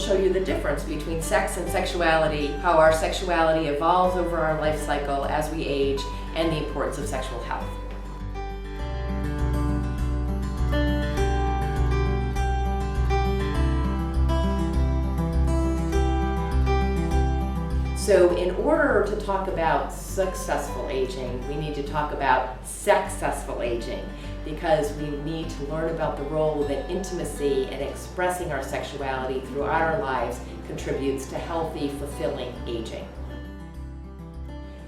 show you the difference between sex and sexuality, how our sexuality evolves over our life cycle as we age, and the importance of sexual health. So in order to talk about successful aging, we need to talk about successful aging, because we need to learn about the role that intimacy and expressing our sexuality throughout our lives contributes to healthy, fulfilling aging.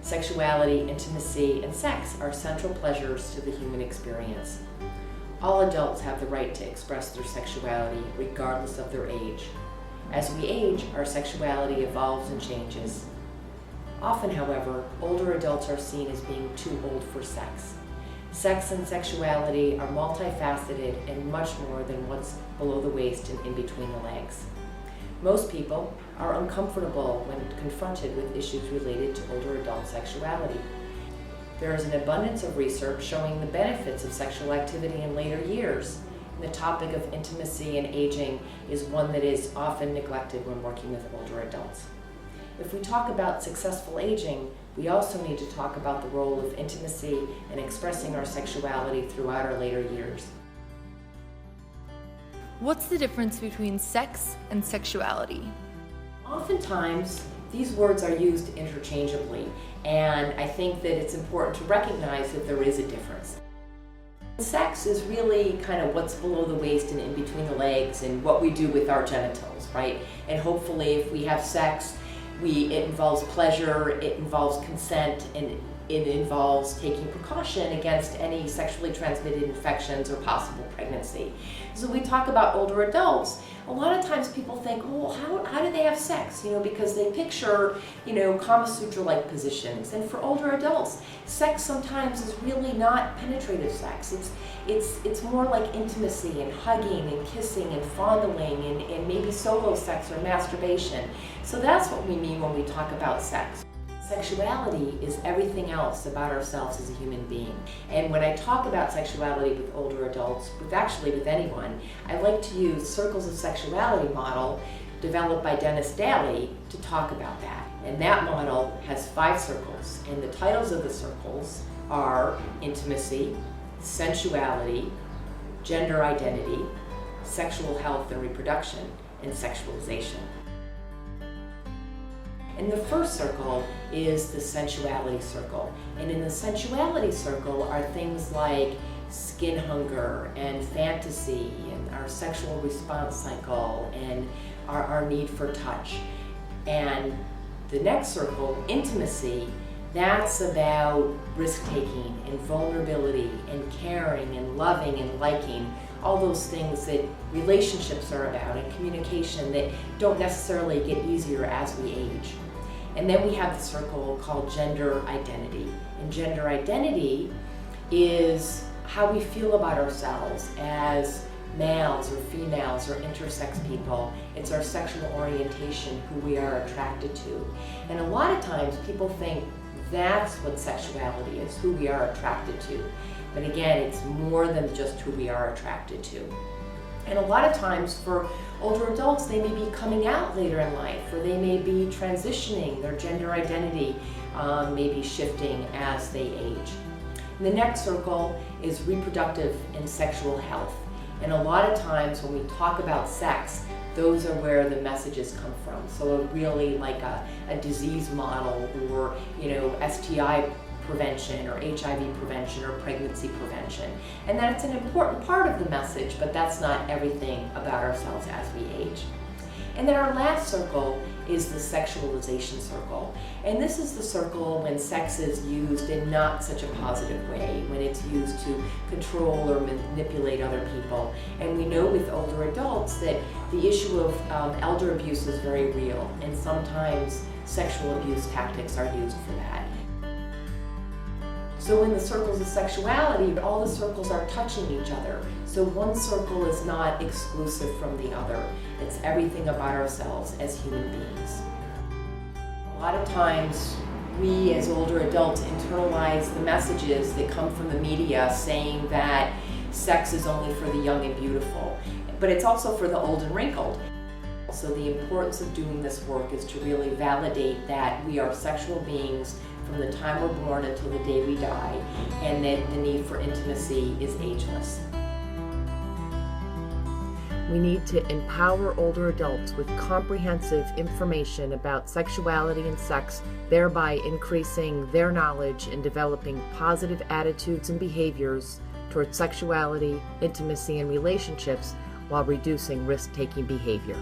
Sexuality, intimacy, and sex are central pleasures to the human experience. All adults have the right to express their sexuality regardless of their age. As we age, our sexuality evolves and changes. Often, however, older adults are seen as being too old for sex. Sex and sexuality are multifaceted and much more than what's below the waist and in between the legs. Most people are uncomfortable when confronted with issues related to older adult sexuality. There is an abundance of research showing the benefits of sexual activity in later years. The topic of intimacy and aging is one that is often neglected when working with older adults. If we talk about successful aging, we also need to talk about the role of intimacy and expressing our sexuality throughout our later years. What's the difference between sex and sexuality? Oftentimes, these words are used interchangeably, and I think that it's important to recognize that there is a difference. Sex is really kind of what's below the waist and in between the legs and what we do with our genitals, right? And hopefully if we have sex, it involves pleasure, it involves consent, and it involves taking precaution against any sexually transmitted infections or possible pregnancy. So we talk about older adults. A lot of times people think, well, how do they have sex? Because they picture, Kama Sutra-like positions. And for older adults, sex sometimes is really not penetrative sex. It's more like intimacy and hugging and kissing and fondling and maybe solo sex or masturbation. So that's what we mean when we talk about sex. Sexuality is everything else about ourselves as a human being. And when I talk about sexuality with older adults, with anyone, I like to use Circles of Sexuality model developed by Dennis Daly to talk about that. And that model has 5 circles, and the titles of the circles are intimacy, sensuality, gender identity, sexual health and reproduction, and sexualization. And the first circle is the sensuality circle. And in the sensuality circle are things like skin hunger and fantasy and our sexual response cycle and our need for touch. And the next circle, intimacy, that's about risk-taking and vulnerability and caring and loving and liking, all those things that relationships are about and communication that don't necessarily get easier as we age. And then we have the circle called gender identity. And gender identity is how we feel about ourselves as males or females or intersex people. It's our sexual orientation, who we are attracted to. And a lot of times people think that's what sexuality is, who we are attracted to. But again, it's more than just who we are attracted to. And a lot of times for older adults, they may be coming out later in life, or they may be transitioning, their gender identity may be shifting as they age. And the next circle is reproductive and sexual health. And a lot of times when we talk about sex, those are where the messages come from. So really like a disease model or STI prevention or HIV prevention or pregnancy prevention. And that's an important part of the message, but that's not everything about ourselves as we age. And then our last circle is the sexualization circle. And this is the circle when sex is used in not such a positive way, when it's used to control or manipulate other people. And we know with older adults that the issue of elder abuse is very real, and sometimes sexual abuse tactics are used for that. So in the circles of sexuality, all the circles are touching each other. So one circle is not exclusive from the other. It's everything about ourselves as human beings. A lot of times, we as older adults internalize the messages that come from the media saying that sex is only for the young and beautiful, but it's also for the old and wrinkled. So the importance of doing this work is to really validate that we are sexual beings from the time we're born until the day we die, and that the need for intimacy is ageless. We need to empower older adults with comprehensive information about sexuality and sex, thereby increasing their knowledge and developing positive attitudes and behaviors towards sexuality, intimacy, and relationships while reducing risk-taking behavior.